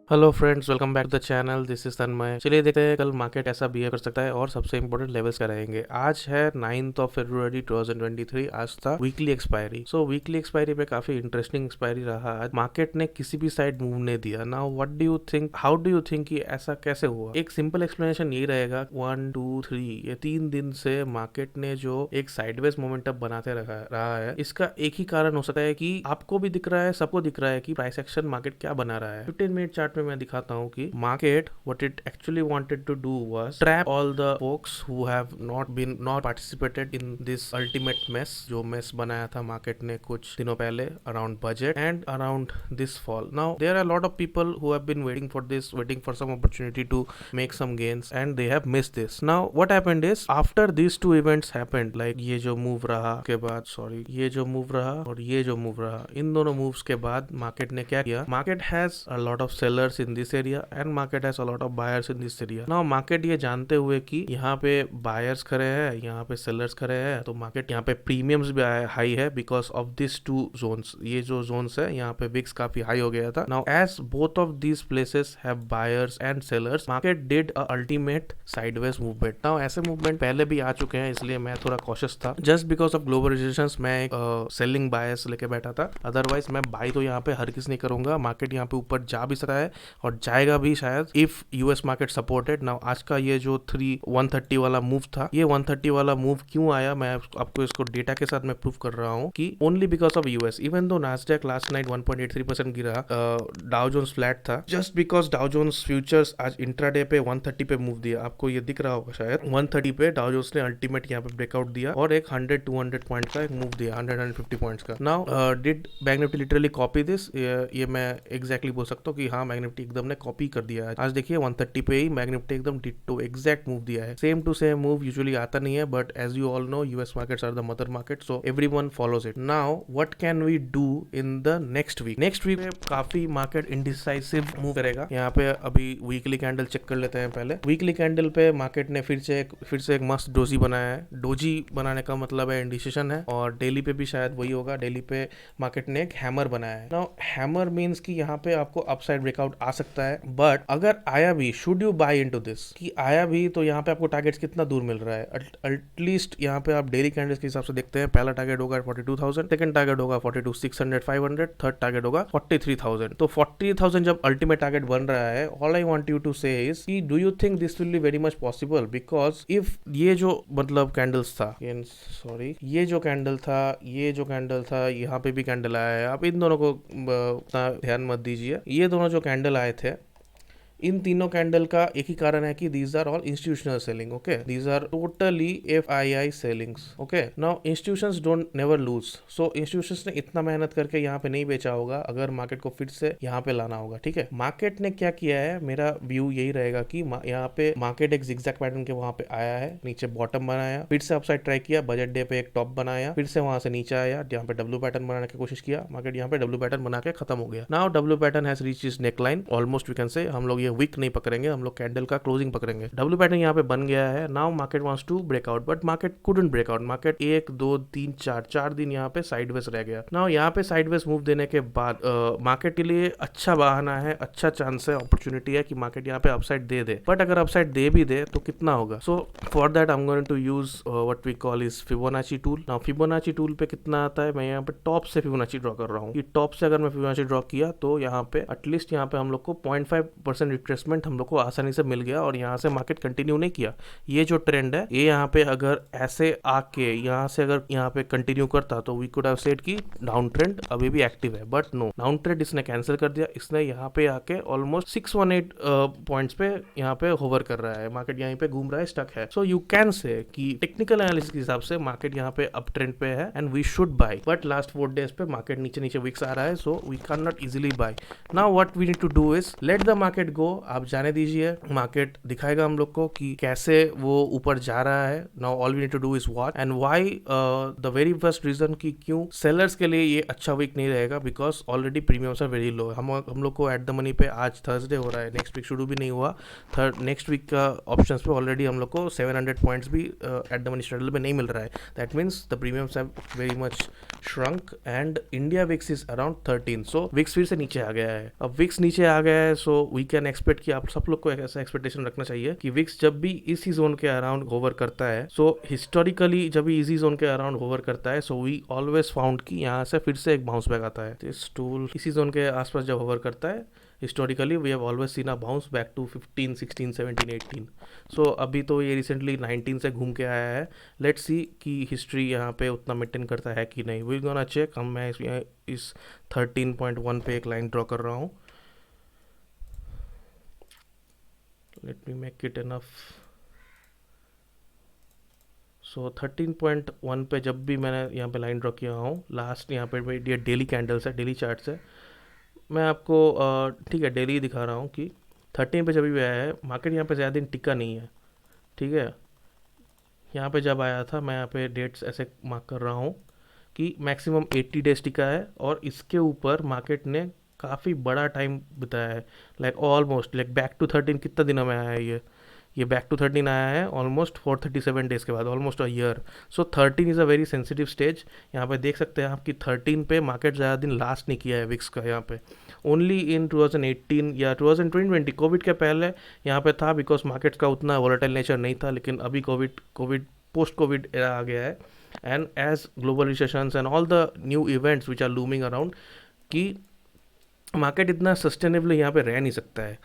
Hello friends, welcome back to the channel. This is Tanmay. चलिए देखते हैं कल मार्केट ऐसा बिहेव कर सकता है और सबसे इंपॉर्टेंट लेवल्स क्या रहेंगे। आज है 9th ऑफ फरवरी 2023। आज था वीकली एक्सपायरी। वीकली एक्सपायरी पे काफी इंटरेस्टिंग एक्सपायरी रहा। आज मार्केट ने किसी भी साइड मूव नहीं दिया। Now what do you think, how do you think कि ऐसा कैसे हुआ? एक सिंपल एक्सप्लेनेशन ये रहेगा, 1 2 3 ये 3 दिन से मार्केट ने जो एक साइडवेज मोमेंटम बनाते रहा है, इसका एक ही कारण हो सकता है कि आपको भी दिख रहा है, सबको दिख रहा है कि प्राइस एक्शन मार्केट क्या बना रहा है। 15 मिनट चार्ट में मैं दिखाता हूँ कि market what it actually wanted to do was trap all the folks who have not participated in this ultimate mess. जो मेस बनाया था मार्केट ने कुछ दिनों पहले around budget and around this fall. Now there are lot of people who have been waiting for some opportunity to make some gains and they have missed this. Now what happened is after this two events happened, like ये जो move रहा के बाद, ये जो move रहा और ये जो मूव रहा, इन दोनों मूव्स के बाद मार्केट ने क्या किया? Market has a lot of sellers in this area and market has a lot of buyers in this area. Now market ये जानते हुए कि यहाँ पे बायर्स खड़े हैं, यहाँ पे सेलर्स खड़े हैं, तो मार्केट यहाँ पे प्रीमियम्स भी हाई है because of this two zones. ये जो जोन्स है यहाँ पे विक्स काफी हाई हो गया था। Now as both of these places have buyers and sellers, market did a ultimate sideways movement. Now ऐसे मूवमेंट पहले भी आ चुके हैं, इसलिए मैं थोड़ा कॉशियस था। जस्ट बिकॉज ऑफ ग्लोबलाइजेशन मैं एक सेलिंग बायर्स लेके बैठा था, अदरवाइज मैं बाई तो यहाँ पे हर किस नहीं करूंगा। मार्केट यहाँ पे ऊपर जा भी सकता है और जाएगा भी शायद, if US market supported. Now आज का ये जो 130 वाला मूव था, ये 130 वाला मूव क्यों आया, मैं आपको इसको डेटा के साथ मैं प्रूव कर रहा हूँ कि only because of US. Even though Nasdaq last night 1.83% गिरा, डाउ जोन्स फ्लैट था, just because Dow Jones futures आज इंट्राडे पे 130 पे मूव दिया। आपको ये दिख रहा होगा शायद, 130 पे डाउ जोन्स ने अल्टीमेट यहाँ पे ब्रेकआउट दिया और एक 100-200 पॉइंट का एक मूव दिया, 100-150 पॉइंट्स का। Now did bank Nifty literally copy this? ये मैं एग्जैक्टली बोल सकता हूँ कि हाँ, बैंक निफ्टी एकदम ने कॉपी कर दिया है। आज देखिए 130 पे ही बैंक निफ्टी एकदम डिट्टो एग्जैक्ट मूव दिया है। Same to same move usually आता नहीं है, but as you all know US markets are the mother market, so everyone follows it. Now what can we do in the next week? Next week में काफी market indecisive move करेगा। यहाँ पे अभी weekly candle check कर लेते हैं पहले। वीकली कैंडल पे मार्केट ने फिर से एक मस्त डोजी बनाया है। डोजी बनाने का मतलब है इंडिसिशन है, और डेली पे भी शायद वही होगा। डेली पे मार्केट ने एक हैमर बनाया है। नाउ हैमर मींस कि यहाँ पे आपको अपसाइड ब्रेकआउट आ सकता है, बट अगर आया भी, should you buy into this? कि आया भी तो यहाँ पे आपको टारगेट्स कितना दूर मिल रहा है? एटलीस्ट यहाँ पे आप डेली कैंडल्स के हिसाब से देखते हैं। पहला टारगेट होगा 42,000, सेकंड टारगेट होगा 42,600 500, थर्ड टारगेट होगा 43,000। तो 43,000 जब अल्टीमेट टारगेट बन रहा है, all I want you to say is कि do you think this will be very much possible? Because if ये जो मतलब कैंडल्स था, ये जो कैंडल था, यहाँ पे भी कैंडल आया है। आप इन दोनों को ध्यान मत दीजिए। ये दोनों जो कैंडल आए थे, इन तीनों कैंडल का एक ही कारण है कि these are all institutional selling. Okay, these are totally FII sellings. Okay, now institutions don't never lose. So institutions ने इतना मेहनत करके यहाँ पे नहीं बेचा होगा, अगर मार्केट को फिर से यहाँ पे लाना होगा। ठीक है, मार्केट ने क्या किया है, मेरा व्यू यही रहेगा कि यहाँ पे मार्केट एक जिगजैग पैटर्न के वहां पे आया है, नीचे बॉटम बनाया, फिर से अपसाइड ट्राई किया, बजट डे पे एक टॉप बनाया, फिर से वहां से नीचे आया, यहाँ पे डब्ल्यू पैटर्न बनाने की कोशिश किया, मार्केट यहाँ पे डब्ल्यू पैटर्न बना के खत्म हो गया। Now W pattern has reach is neckline almost, we can say. हम लोग वीक नहीं पकड़ेंगे, हम लोग कैंडल का क्लोजिंग पकड़ेंगे। डब्ल्यू पैटर्न यहाँ पे बन गया है। Now market wants to breakout, but market couldn't breakout. Market 1 2 3 4 दिन यहाँ पे साइडवेज रह गया। नाउ यहाँ पे साइडवेज मूव देने के बाद मार्केट के लिए अच्छा बहाना है, अच्छा चांस है, अपॉर्चुनिटी है कि मार्केट यहाँ पे अपसाइड दे दे। बट अगर अपसाइड दे भी दे तो कितना होगा? So for that I am going to use what we call is Fibonacci tool. Now Fibonacci tool पे कितना आता है, मैं यहाँ पे टॉप से फिबोनाची ड्रॉ कर रहा हूँ। टॉप से अगर मैं फिबोनाची ड्रॉ किया तो यहाँ पे एटलीस्ट यहाँ पे हम लोग को 0.5% रिट्रेसमेंट हम लोग को आसानी से मिल गया, और यहाँ से मार्केट कंटिन्यू नहीं किया। ये जो ट्रेंड है, ये यहाँ पे अगर ऐसे आके यहाँ से अगर यहाँ पे कंटिन्यू करता तो वी कुड हैव सेड कि डाउन ट्रेंड अभी भी एक्टिव है, बट नो, डाउन ट्रेंड इसने कैंसिल कर दिया। इसने यहाँ पे आके ऑलमोस्ट 618 पॉइंट्स पे यहाँ पे होवर कर रहा है, मार्केट यहाँ पे घूम रहा है, स्टक है। सो यू कैन से कि टेक्निकल एनालिसिस के हिसाब से मार्केट यहाँ पे अप ट्रेंड पे है and we should buy, but last 4 days पे मार्केट नीचे नीचे विक्स आ रहा है, so we can not easily buy. Now what we need to do is let the market go. आप जाने दीजिए, मार्केट दिखाएगा हम लोग को कि कैसे वो ऊपर जा रहा है। Now all we need to do is watch and why. The very first reason कि क्यों सेलर्स के लिए ये अच्छा वीक नहीं रहेगा, because already premiums are very low. हम लोग को एट द मनी पे आज थर्सडे हो रहा है, नेक्स्ट वीक शुरू भी नहीं हुआ। नेक्स्ट वीक का ऑप्शंस पे ऑलरेडी हम लोग को 700 पॉइंट्स भी एट द मनी स्ट्रेडल में नहीं मिल रहा है। That means the premiums have very much shrunk and India VIX is around 13. So VIX फिर से नीचे आ गया है. अब VIX नीचे आ गया है, so we can expect कि आप सब लोग को ऐसा एक्सपेक्टेशन रखना चाहिए कि VIX जब भी इसी जोन के अराउंड होवर करता है, so हिस्टोरिकली जब भी इसी जोन के अराउंड होवर करता है, so we always found कि यहाँ से फिर से एक बाउंस बैक आता है. इस टूल इसी जोन के आसपास जब होवर करता है, historically we have always seen a bounce back to 15, 16, 17, 18. So अभी तो ये रिसेंटली 19 से घूम के आया है. लेट्स सी कि हिस्ट्री यहाँ पे उतना मेंटेन करता है कि नहीं. We gonna check. मैं इस 13.1 पे एक लाइन ड्रॉ कर रहा हूँ. Let me make it enough. So 13.1 पे जब भी मैंने यहाँ पे लाइन ड्रॉ किया हूँ, लास्ट यहाँ पे ये डेली कैंडल्स है, डेली चार्ट्स है. मैं आपको ठीक है डेली दिखा रहा हूँ कि 13 पे जब भी आया है, मार्केट यहाँ पे ज़्यादा दिन टिका नहीं है. ठीक है, यहाँ पे जब आया था, मैं यहाँ पे डेट्स ऐसे मार्क कर रहा हूँ कि मैक्सिमम 80 डेज टिका है और इसके ऊपर मार्केट ने काफ़ी बड़ा टाइम बिताया है. Like almost like back to 13 कितना दिनों में आया है ये बैक टू 13 आया है ऑलमोस्ट 437 डेज के बाद, almost a year. So 13 is a very sensitive stage. यहाँ पे देख सकते हैं आप कि 13 पे मार्केट ज़्यादा दिन लास्ट नहीं किया है विक्स का. यहाँ पे ओनली इन 2018 या 2020 कोविड के पहले यहाँ पे था, बिकॉज मार्केट्स का उतना वोलेटाइल नेचर नहीं था. लेकिन अभी कोविड पोस्ट कोविड एरा आ गया है, and as global recessions and all the new events which are looming around, कि मार्केट इतना सस्टेनेबली यहाँ पे रह नहीं सकता है.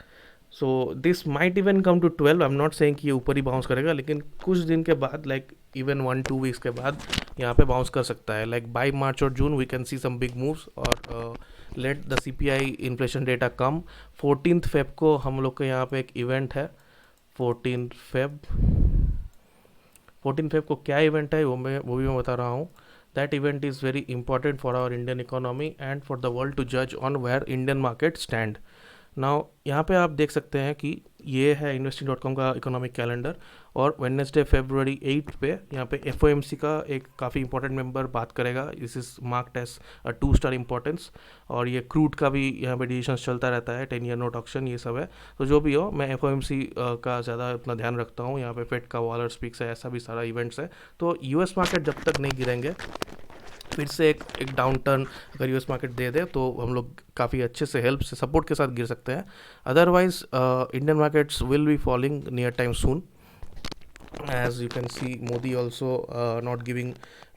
So this might even come to 12. I am not saying कि ये ऊपर ही बाउंस करेगा, लेकिन कुछ दिन के बाद लाइक इवन 1-2 वीक्स के बाद यहाँ पे बाउंस कर सकता है. लाइक बाय मार्च और June we can see some big moves. और let the CPI inflation data come. 14 Feb को हम लोग के यहाँ पे एक इवेंट है. 14 फेब को क्या इवेंट है वो भी मैं बता रहा हूँ. That event is very important for our Indian economy and for the world to जज on where Indian market stand. Now यहाँ पे आप देख सकते हैं कि ये है investing.com का इकोनॉमिक कैलेंडर, और वेडनेसडे February 8 पे यहाँ पे FOMC का एक काफ़ी इंपॉर्टेंट मेंबर बात करेगा. This is marked as a 2-स्टार इंपॉर्टेंस. और ये क्रूड का भी यहाँ पे डिसीजंस चलता रहता है, 10 ईयर नोट ऑक्शन, ये सब है. तो जो भी हो, मैं FOMC का ज़्यादा अपना ध्यान रखता हूँ. यहाँ पे फेड का वॉलर स्पीक्स है, ऐसा भी सारा इवेंट्स है. तो US मार्केट जब तक नहीं गिरेंगे, फिर से एक डाउन टर्न अगर यूएस मार्केट दे दे, तो हम लोग काफ़ी अच्छे से हेल्प से सपोर्ट के साथ गिर सकते हैं. Otherwise Indian markets will be falling near time soon. As you can see Modi also not giving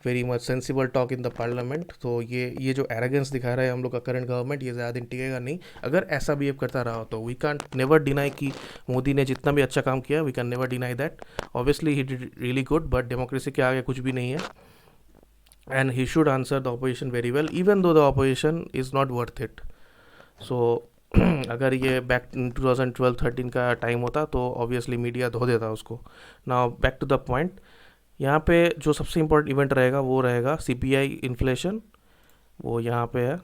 very much sensible talk in the parliament. तो ये जो एरोगेंस दिखा रहा है हम लोग का करंट गवर्नमेंट, ये ज़्यादा दिन टिकेगा नहीं. अगर ऐसा बिहेव करता रहा तो वी कैन नेवर डिनाई कि मोदी ने जितना भी अच्छा काम किया, we can never deny that. Obviously he did really good, but democracy के आगे कुछ भी नहीं है. And he should answer the opposition very well, even though the opposition is not worth it. So अगर ये बैक 2012-13 का टाइम होता तो ऑब्वियसली मीडिया धो देता उसको. Now back to the point. यहाँ पे जो सबसे इम्पोर्टेंट इवेंट रहेगा वो रहेगा CPI इन्फ्लेशन, वो यहाँ पे है,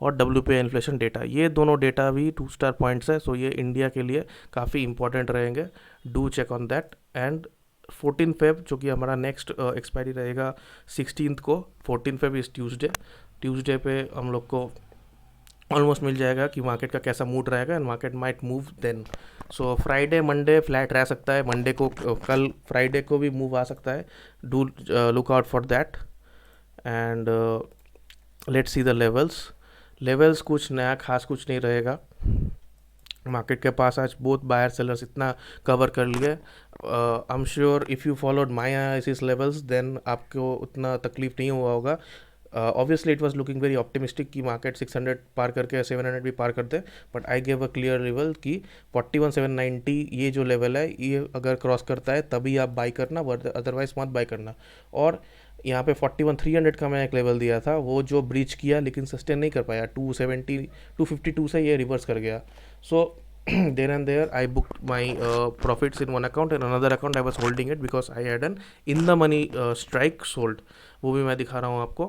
और WPI इन्फ्लेशन डेटा. ये दोनों डेटा भी 2-स्टार पॉइंट्स है. सो ये इंडिया के लिए काफ़ी इंपॉर्टेंट रहेंगे. Do check on that. And 14 Feb जो कि हमारा नेक्स्ट एक्सपायरी रहेगा 16th को. 14 फेब इस ट्यूसडे पे हम लोग को ऑलमोस्ट मिल जाएगा कि मार्केट का कैसा मूड रहेगा, and market might move then. So Friday Monday flat रह सकता है. मंडे को कल फ्राइडे को भी मूव आ सकता है. Do look out for that. And let's see the levels कुछ नया खास कुछ नहीं रहेगा. मार्केट के पास आज बोथ बायर सेलर्स इतना कवर कर लिए. I am sure if you followed my analysis levels, then आपको उतना तकलीफ नहीं हुआ होगा. Obviously it was looking very optimistic कि मार्केट 600 पार करके 700 भी पार कर दे, but I gave a clear level कि 41,790 ये जो लेवल है, ये अगर क्रॉस करता है तभी आप बाई करना, अदरवाइज मत बाई करना. और यहाँ पे 41,300 का मैंने एक लेवल दिया था, वो जो ब्रीच किया लेकिन सस्टेन नहीं कर पाया. 252 से ये रिवर्स कर गया. सो there and there I booked my profits in one account, and another account I was holding it because I had an in the money strike sold. वो भी मैं दिखा रहा हूँ आपको.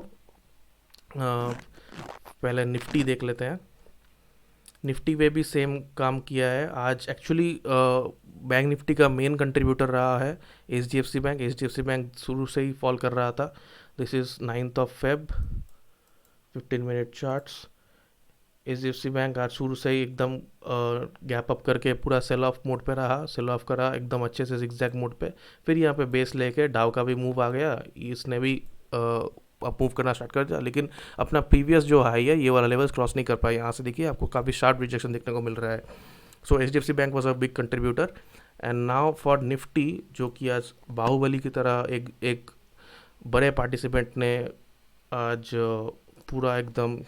पहले निफ्टी देख लेते हैं. निफ्टी पे भी सेम काम किया है. आज एक्चुअली बैंक निफ्टी का मेन कंट्रीब्यूटर रहा है HDFC बैंक शुरू से ही फॉल कर रहा था. This is 9th Feb, 15 minute charts. HDFC bank आज शुरू से ही एकदम गैप अप करके पूरा सेल ऑफ मोड पे रहा, सेल ऑफ करा एकदम अच्छे से जिगजैग मोड पे. फिर यहाँ पे बेस लेके डाउ का भी मूव आ गया, इसने भी मूव करना स्टार्ट कर दिया, लेकिन अपना प्रीवियस जो हाई है ये वाला लेवल्स क्रॉस नहीं कर पाया। यहाँ से देखिए आपको काफ़ी शार्प रिजेक्शन देखने को मिल रहा है। सो HDFC bank was a big contributor. And now for Nifty, जो कि आज बाहुबली की तरह एक बड़े पार्टिसिपेंट ने आज पूरा एकदम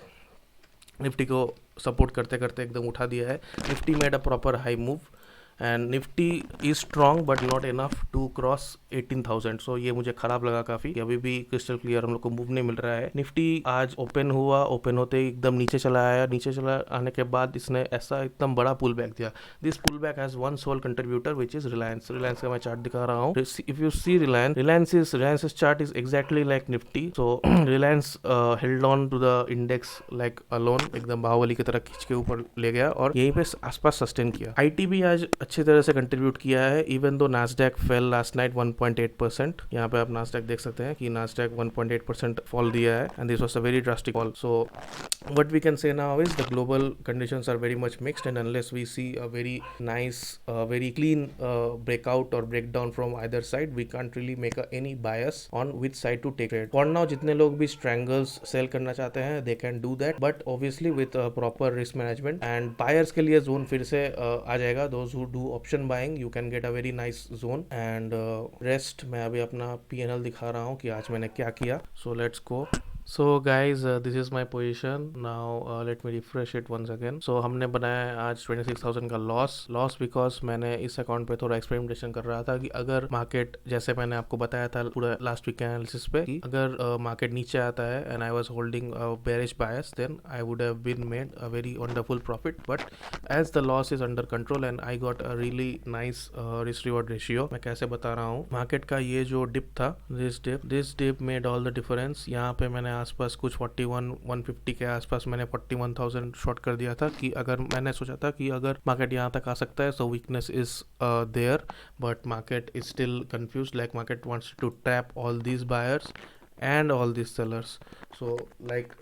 निफ्टी को सपोर्ट करते करते एकदम उठा दिया है। Nifty made a proper high move and Nifty is strong but not enough to cross 18,000। So ये मुझे खराब लगा काफ़ी, अभी भी क्रिस्टल क्लियर हम लोग को मूव नहीं मिल रहा है। निफ्टी आज ओपन हुआ, ओपन होते ही एकदम नीचे चला आया, नीचे चला आने के बाद इसने ऐसा एकदम बड़ा पुल बैक दिया। This pull back has one sole contributor which is Reliance. Reliance का मैं चार्ट दिखा रहा हूँ। If you see Reliance chart is exactly like Nifty. So Reliance held on to the index like alone, एकदम बाहुबली की तरह खींच के ऊपर ले गया और यहीं पे आसपास सस्टेन किया। आईटी भी आज अच्छी तरह से कंट्रीब्यूट किया है, even though Nasdaq fail last night 1.8%। यहाँ पे आप नास्डैक देख सकते हैं कि नास्डैक 1.8% फॉल दिया है and this was a very drastic fall. So what we can say now is the global conditions are very much mixed and unless we see a very nice very clean breakout और breakdown from either side, we can't really make any bias on which side to take trade. For now जितने लोग भी strangles sell करना चाहते हैं they can do that, but obviously with proper risk management. And buyers के लिए zone फिर से आ जाएगा। Those who do option buying you can get a very nice zone. And rest मैं अभी अपना PNL दिखा रहा हूँ कि आज मैंने क्या किया। So let's go. So guys, this is my position now. Let me refresh it once again. So हमने बनाया आज 26,000 का लॉस बिकॉज मैंने इस अकाउंट पे थोड़ा एक्सपेरिमेंटेशन कर रहा था कि अगर मार्केट, जैसे मैंने आपको बताया था पूरा लास्ट वीक के एनालिसिस पे, कि अगर मार्केट नीचे आता है and I was holding bearish bias, then I would have been made a very wonderful profit. But as the loss is under control and I got a really nice risk reward ratio. मैं कैसे बता रहा हूँ, market का ये जो dip था, this dip made all the difference. यहाँ पे मैंने आसपास कुछ 41-150 के आसपास मैंने 41,000 शॉर्ट कर दिया था कि अगर मैंने सोचा था कि अगर मार्केट यहाँ तक आ सकता है so weakness is there, but market is still confuse, like market wants to trap all these buyers and all these sellers. So like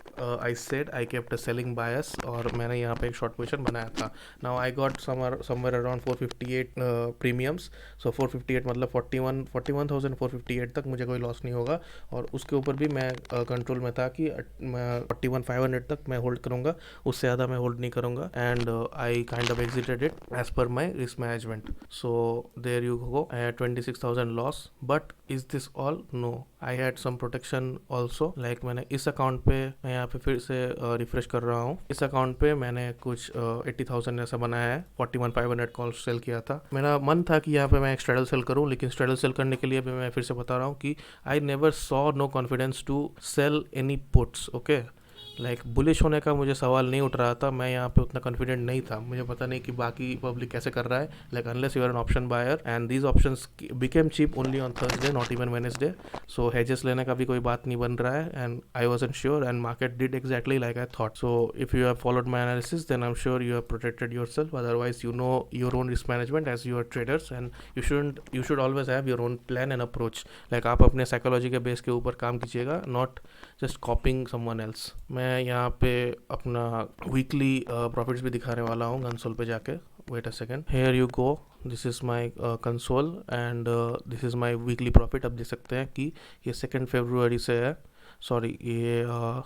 I said, I kept a selling bias और मैंने यहाँ पे एक short position बनाया था. Now I got somewhere around 458 premiums. So 458 मतलब 41,458 तक मुझे कोई लॉस नहीं होगा और उसके ऊपर भी मैं कंट्रोल में था कि मैं 41,500 तक मैं होल्ड करूँगा, उससे ज़्यादा मैं होल्ड नहीं करूँगा। And I kind of exited it as per my risk management. So there you go, I had 26,000 loss. But is this all? No, I had some protection also. Like मैंने इस account पे, मैं यहाँ पे फिर से रिफ्रेश कर रहा हूँ, इस अकाउंट पे मैंने कुछ 80,000 ऐसा बनाया है। 41,500 कॉल सेल किया था। मेरा मन था कि यहाँ पे मैं एक स्ट्रेडल सेल करूँ, लेकिन स्ट्रेडल सेल करने के लिए भी मैं फिर से बता रहा हूँ कि I never saw no confidence to sell any puts. Okay, like bullish होने का मुझे सवाल नहीं उठ रहा था, मैं यहाँ पे उतना कॉन्फिडेंट नहीं था, मुझे पता नहीं कि बाकी पब्लिक कैसे कर रहा है। Like unless you are an option buyer and these options became cheap only on Thursday, not even Wednesday. So hedges लेने का भी कोई बात नहीं बन रहा है and I wasn't sure and market did exactly like I thought. So if you have followed my analysis then I am sure you have protected yourself, otherwise you know your own risk management as you're traders and you should always have your own plan and approach. Like आप अपने psychology के base के ऊपर काम कीजिएगा, not just copying someone else. मैं यहाँ पे अपना वीकली प्रॉफिट्स भी दिखाने वाला हूँ कंसोल पे जाके। Wait a second, here you go, this is my console and this is my weekly profit. अब देख सकते हैं कि ये 2 फरवरी से है, सॉरी ये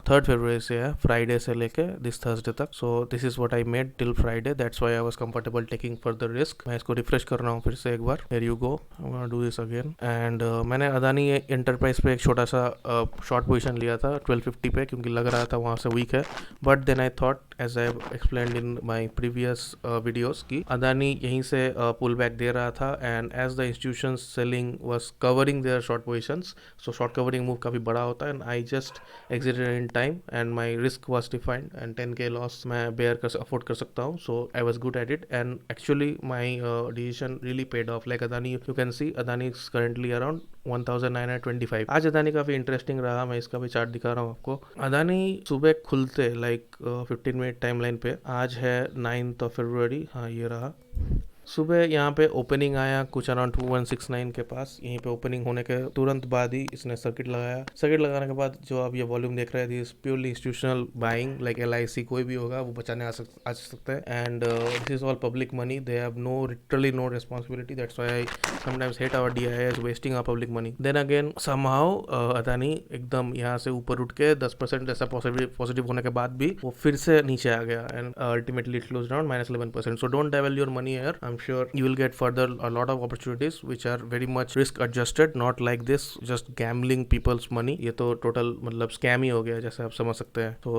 3 फरवरी से है, फ्राइडे से लेके दिस थर्सडे तक। So this is what I made till Friday, that's why I was comfortable taking further risk. मैं इसको रिफ्रेश कर रहा हूँ फिर से एक बार। Here you go, I want to do this again. And मैंने अदानी एंटरप्राइज पे एक छोटा सा शॉर्ट पोजीशन लिया था 1250 पे, क्योंकि लग रहा था वहाँ से वीक है। But then I thought, as I have explained in my previous videos, कि अदानी यहीं से पुल बैक दे रहा था and as the institution selling was covering their short positions, so short covering move काफ़ी बड़ा होता है and I just exited in time and my risk was defined and 10k loss मैं bear कर afford कर सकता हूँ। So I was good at it and actually my decision really paid off. Like Adani, you can see Adani is currently around 1925। आज अदानी काफ़ी interesting रहा, मैं इसका भी चार्ट दिखा रहा हूँ आपको। अदानी सुबह खुलते लाइक 15 मिनट टाइम लाइन पे, आज है 9th of February, हाँ ये रहा, सुबह यहाँ पे ओपनिंग आया कुछ अराउंड 2169 के पास। यहीं पे ओपनिंग होने के तुरंत बाद ही इसने सर्किट लगाया। सर्किट लगाने के बाद जो आप ये वॉल्यूम देख रहे थे, purely institutional buying, like LIC कोई भी होगा वो बचाने आ सकता है। And this is all public money, they have no literally no responsibility, that's why I sometimes hate our DIIs wasting our public money. Then again somehow Adani एकदम यहाँ से ऊपर उठ के 10% ऐसा पॉजिटिव होने के बाद भी वो फिर से नीचे आ गया and ultimately it closed down -11%. So don't devil your money here. I am sure you will get further a lot of opportunities which are very much risk adjusted, not like this just gambling people's money. ये तो total मतलब scam ही हो गया जैसे आप समझ सकते हैं. So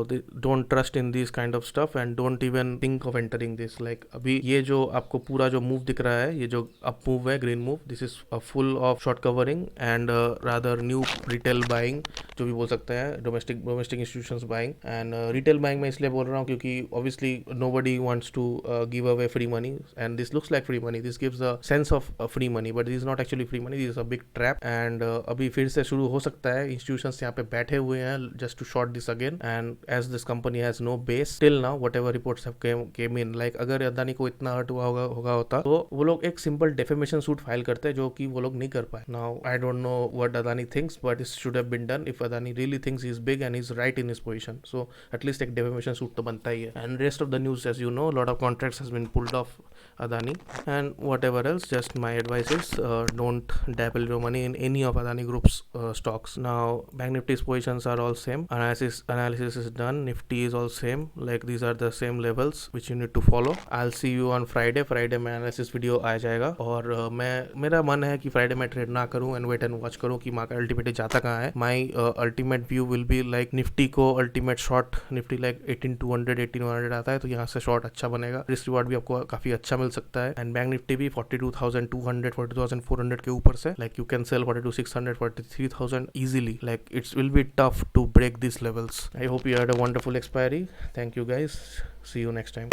don't trust in these kind of stuff and don't even think of entering this. Like अभी ये जो आपको पूरा जो move दिख रहा है, ये जो up move है, green move, this is a full of short covering and rather new retail buying जो भी बोल सकते हैं, domestic institutions buying. And retail buying मैं इसलिए बोल रहा हूँ क्योंकि obviously nobody wants to give away free money and this looks like free money. This gives a sense of free money but this is not actually free money. This is a big trap and अभी फिर से शुरू हो सकता है. Institutions यहाँ पे बैठे हुए हैं just to short this again and as this company has no base till now, whatever reports have came in, like अगर अदानी को इतना हर्ट हुआ होता तो वो लोग एक सिंपल डेफेमेशन सूट फाइल करते जो कि वो लोग नहीं कर पाए. Now I don't know what Adani thinks but it should have been done if Adani really thinks he is big and he is right in his position. So at least एक defamation suit तो बनता ही है. And rest of the news, as you know, a lot of contracts has been pulled off Adani and whatever else. Just my advice is don't dabble your money in any of Adani Group's stocks. Now Bank Nifty's positions are all same. Analysis is done. Nifty is all same. Like these are the same levels which you need to follow. I'll see you on Friday. Friday में analysis video आ जाएगा और मेरा मन है कि Friday में trade ना करूँ and wait and watch करूँ कि मार्केट अल्टीमेटली जाता कहाँ है. My ultimate view will be like Nifty को ultimate short, Nifty like 18,200 18,100 आता है तो यहाँ से short अच्छा बनेगा. रिस्क रिवार्ड भी आपको काफी अच्छा मिल सकता है. एंड बैंक निफ्टी भी 42,200 42,400 के ऊपर से like you can sell 42,600 43,000 easily. Like it will be tough to break these levels. I hope you had a wonderful expiry. Thank you guys. See you next time.